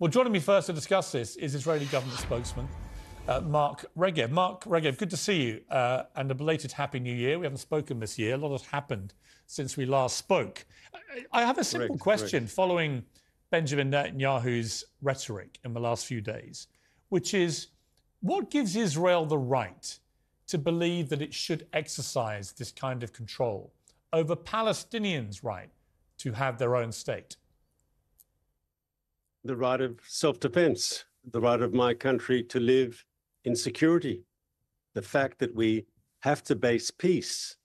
Well, joining me first to discuss this is Israeli government spokesman Mark Regev. Mark Regev, good to see you, and a belated Happy New Year. We haven't spoken this year. A lot has happened since we last spoke. I have a simple question following Benjamin Netanyahu's rhetoric in the last few days, which is, what gives Israel the right to believe that it should exercise this kind of control over Palestinians' right to have their own state? The right of self-defense, the right of my country to live in security, the fact that we have to base peace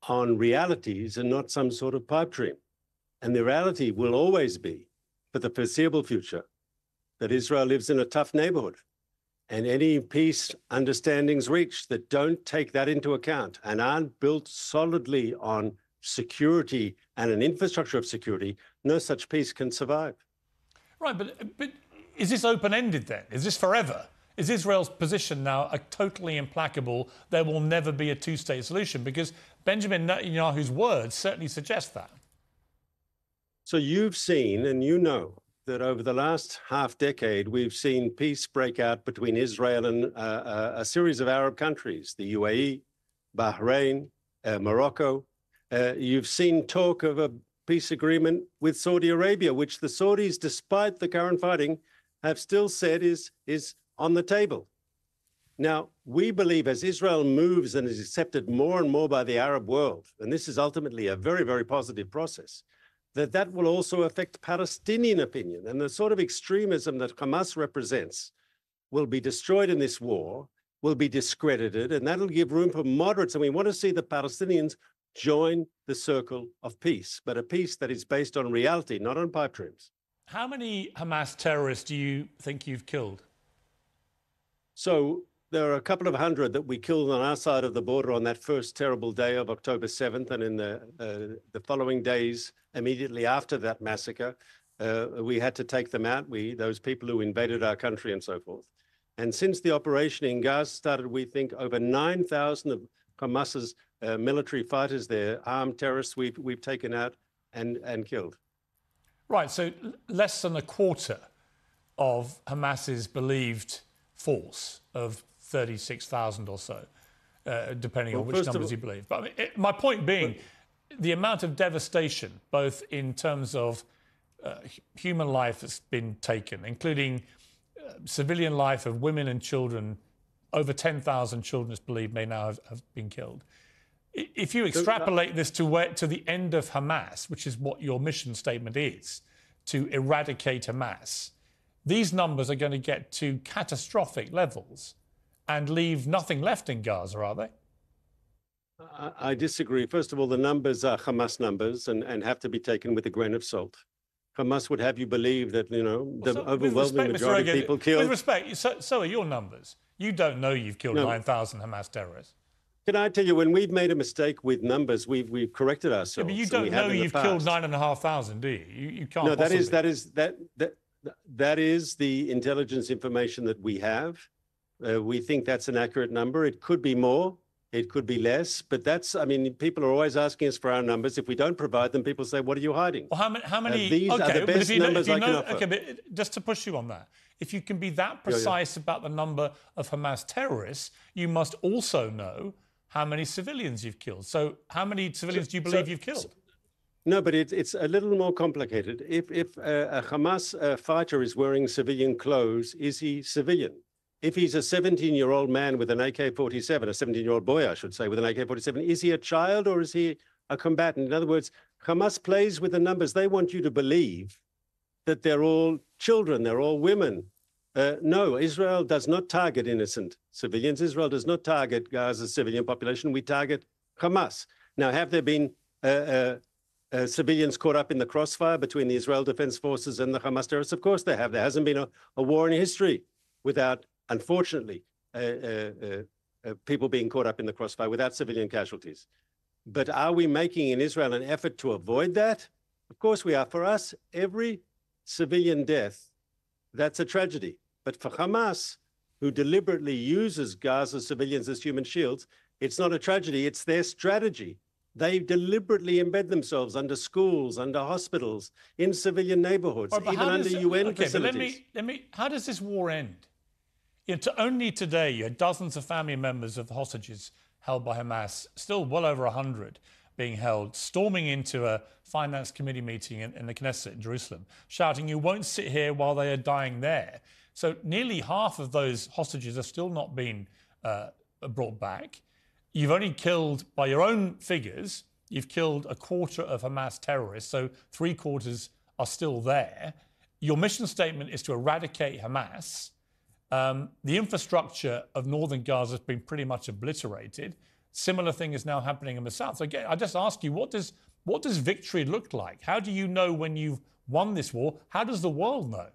on realities and not some sort of pipe dream. And the reality will always be, for the foreseeable future, that Israel lives in a tough neighborhood. And any peace understandings reached that don't take that into account and aren't built solidly on security and an infrastructure of security, no such peace can survive. Right, but is this open-ended then? Is this forever? Is Israel's position now a totally implacable, there will never be a two-state solution? Because Benjamin Netanyahu's words certainly suggest that. So you've seen and you know that over the last half-decade, we've seen peace break out between Israel and a series of Arab countries, the UAE, Bahrain, Morocco. You've seen talk of a peace agreement with Saudi Arabia, which the Saudis, despite the current fighting, have still said is on the table. Now, we believe as Israel moves and is accepted more and more by the Arab world, and this is ultimately a very, very positive process, that will also affect Palestinian opinion. And the sort of extremism that Hamas represents will be destroyed in this war, will be discredited, and that'll give room for moderates. And we want to see the Palestinians join the circle of peace, but a peace that is based on reality, not on pipe dreams. How many Hamas terrorists do you think you've killed? So there are a couple of hundred that we killed on our side of the border on that first terrible day of October 7th, and in the following days immediately after that massacre, we had to take them out, those people who invaded our country and so forth. And since the operation in Gaza started, we think over 9,000 of Hamas's military fighters there, armed terrorists, we've taken out and killed. Right, so less than a quarter of Hamas's believed force of 36,000 or so, depending on which numbers you believe. But I mean, my point being, the amount of devastation, both in terms of human life that's been taken, including civilian life of women and children, over 10,000 children, it's believed, may now have been killed. If you extrapolate this to the end of Hamas, which is what your mission statement is, to eradicate Hamas, these numbers are going to get to catastrophic levels and leave nothing left in Gaza, are they? I disagree. First of all, the numbers are Hamas numbers and have to be taken with a grain of salt. Hamas would have you believe that, the overwhelming majority of people killed. With respect, so are your numbers. You don't know you've killed 9,000 Hamas terrorists. Can I tell you, when we've made a mistake with numbers, we've corrected ourselves. Yeah, but you don't know you've killed 9,500, do you? You can't. No, that is the intelligence information that we have. We think that's an accurate number. It could be more, it could be less, but people are always asking us for our numbers. If we don't provide them, people say, "What are you hiding?" Well, how many? These are the best numbers I can offer. Okay, but just to push you on that, if you can be that precise about the number of Hamas terrorists, you must also know how many civilians you've killed. So how many civilians do you believe you've killed? No, but it's a little more complicated. If a Hamas fighter is wearing civilian clothes, is he civilian? If he's a 17-year-old man with an AK-47, a 17-year-old boy, I should say, with an AK-47, is he a child or is he a combatant? In other words, Hamas plays with the numbers. They want you to believe that they're all children, they're all women. No, Israel does not target innocent civilians. Israel does not target Gaza's civilian population. We target Hamas. Now, have there been civilians caught up in the crossfire between the Israel Defense Forces and the Hamas terrorists? Of course they have. There hasn't been a war in history without, unfortunately, people being caught up in the crossfire without civilian casualties. But are we making in Israel an effort to avoid that? Of course we are. For us, every civilian death, that's a tragedy. But for Hamas, who deliberately uses Gaza civilians as human shields, it's not a tragedy, it's their strategy. They deliberately embed themselves under schools, under hospitals, in civilian neighborhoods, even under UN facilities. But how does this war end? Only today, you had dozens of family members of the hostages held by Hamas, still well over 100 being held, storming into a finance committee meeting in the Knesset in Jerusalem, shouting, "You won't sit here while they are dying there." So nearly half of those hostages have still not been brought back. You've only killed, by your own figures, you've killed a quarter of Hamas terrorists, so 3/4 are still there. Your mission statement is to eradicate Hamas. The infrastructure of northern Gaza has been pretty much obliterated. Similar thing is now happening in the south. So again, I just ask you, what does victory look like? How do you know when you've won this war? How does the world know?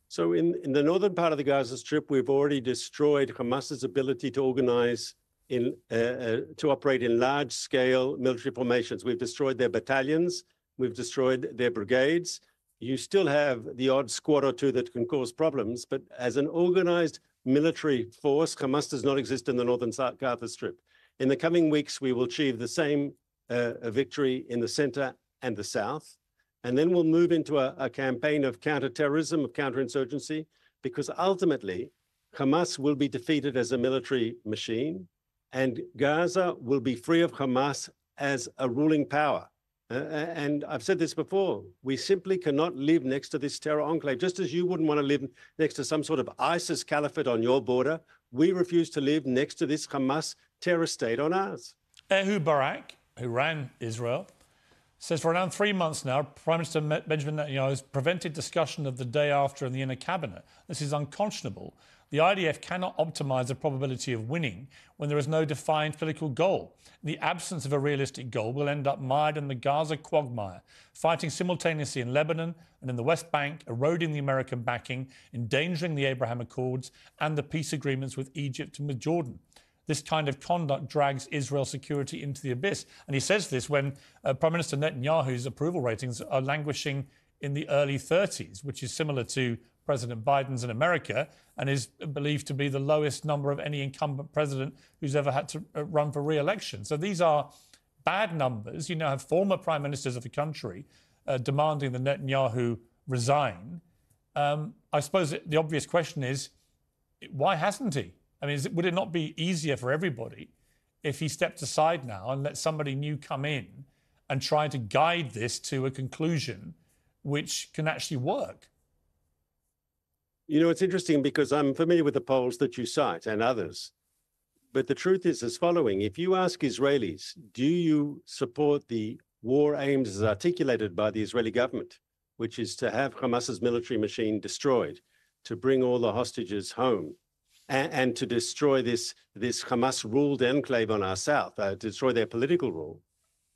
So in the northern part of the Gaza Strip, we've already destroyed Hamas's ability to organize to operate in large-scale military formations. We've destroyed their battalions. We've destroyed their brigades. You still have the odd squad or two that can cause problems, but as an organized military force, Hamas does not exist in the northern Gaza Strip. In the coming weeks, we will achieve the same victory in the center and the south. And then we'll move into a campaign of counterterrorism, of counterinsurgency, because ultimately, Hamas will be defeated as a military machine, and Gaza will be free of Hamas as a ruling power. And I've said this before, we simply cannot live next to this terror enclave. Just as you wouldn't want to live next to some sort of ISIS caliphate on your border, we refuse to live next to this Hamas terror state on ours. Ehud Barak, who ran Israel, says for around 3 months now, Prime Minister Benjamin Netanyahu has prevented discussion of the day after in the inner cabinet. This is unconscionable. The IDF cannot optimise the probability of winning when there is no defined political goal. The absence of a realistic goal will end up mired in the Gaza quagmire, fighting simultaneously in Lebanon and in the West Bank, eroding the American backing, endangering the Abraham Accords and the peace agreements with Egypt and with Jordan. This kind of conduct drags Israel's security into the abyss. And he says this when Prime Minister Netanyahu's approval ratings are languishing in the early 30s, which is similar to President Biden's in America and is believed to be the lowest number of any incumbent president who's ever had to run for re-election. So these are bad numbers. You now have former prime ministers of the country demanding that Netanyahu resign. I suppose the obvious question is, why hasn't he? I mean, would it not be easier for everybody if he stepped aside now and let somebody new come in and try to guide this to a conclusion which can actually work? You know, it's interesting because I'm familiar with the polls that you cite and others. But the truth is as following. If you ask Israelis, do you support the war aims as articulated by the Israeli government, which is to have Hamas's military machine destroyed, to bring all the hostages home, and to destroy this Hamas-ruled enclave on our south, to destroy their political rule,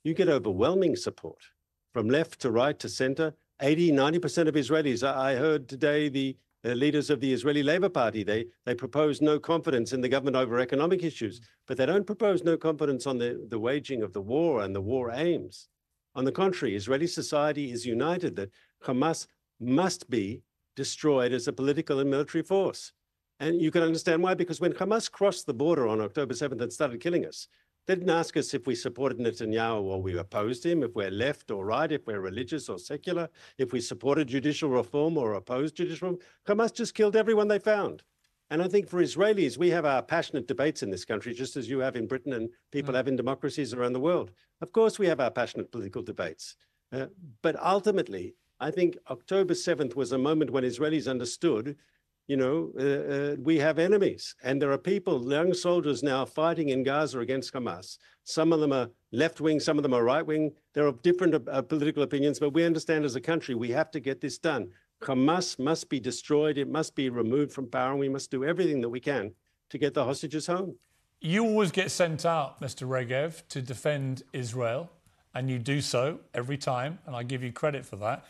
you get overwhelming support from left to right to center. 80–90% of Israelis. I heard today the leaders of the Israeli Labour Party, they propose no confidence in the government over economic issues, but they don't propose no confidence on the waging of the war and the war aims. On the contrary, Israeli society is united that Hamas must be destroyed as a political and military force. And you can understand why, because when Hamas crossed the border on October 7th and started killing us, they didn't ask us if we supported Netanyahu or we opposed him, if we're left or right, if we're religious or secular, if we supported judicial reform or opposed judicial reform. Hamas just killed everyone they found. And I think for Israelis, we have our passionate debates in this country, just as you have in Britain and people have in democracies around the world. Of course, we have our passionate political debates. But ultimately, I think October 7th was a moment when Israelis understood, you know, we have enemies, and there are people, young soldiers now fighting in Gaza against Hamas. Some of them are left-wing, some of them are right-wing. There are different political opinions, but we understand as a country we have to get this done. Hamas must be destroyed. It must be removed from power, and we must do everything that we can to get the hostages home. You always get sent out, Mr. Regev, to defend Israel, and you do so every time, and I give you credit for that.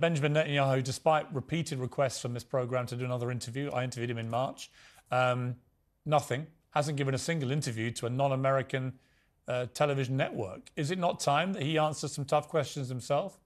Benjamin Netanyahu, despite repeated requests from this programme to do another interview, I interviewed him in March, nothing, hasn't given a single interview to a non-American television network. Is it not time that he answers some tough questions himself?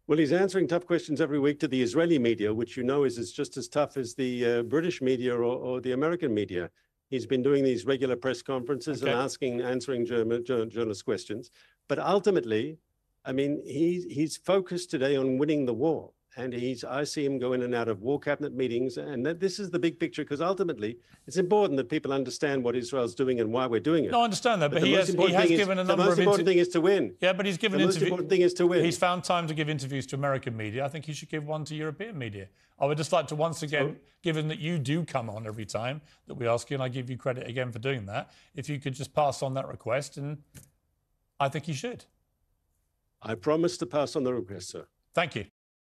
Well, he's answering tough questions every week to the Israeli media, which you know is just as tough as the British media or the American media. He's been doing these regular press conferences and answering journalist questions. But ultimately, I mean, he's focused today on winning the war. And I see him go in and out of war cabinet meetings. And this is the big picture, because ultimately it's important that people understand what Israel's doing and why we're doing it. No, I understand that. But he has given a number of... The most important thing is to win. Yeah, but he's given The most important thing is to win. He's found time to give interviews to American media. I think he should give one to European media. I would just like to once again, given that you do come on every time that we ask you, and I give you credit again for doing that, if you could just pass on that request, and I think you should. I promise to pass on the request, sir. Thank you.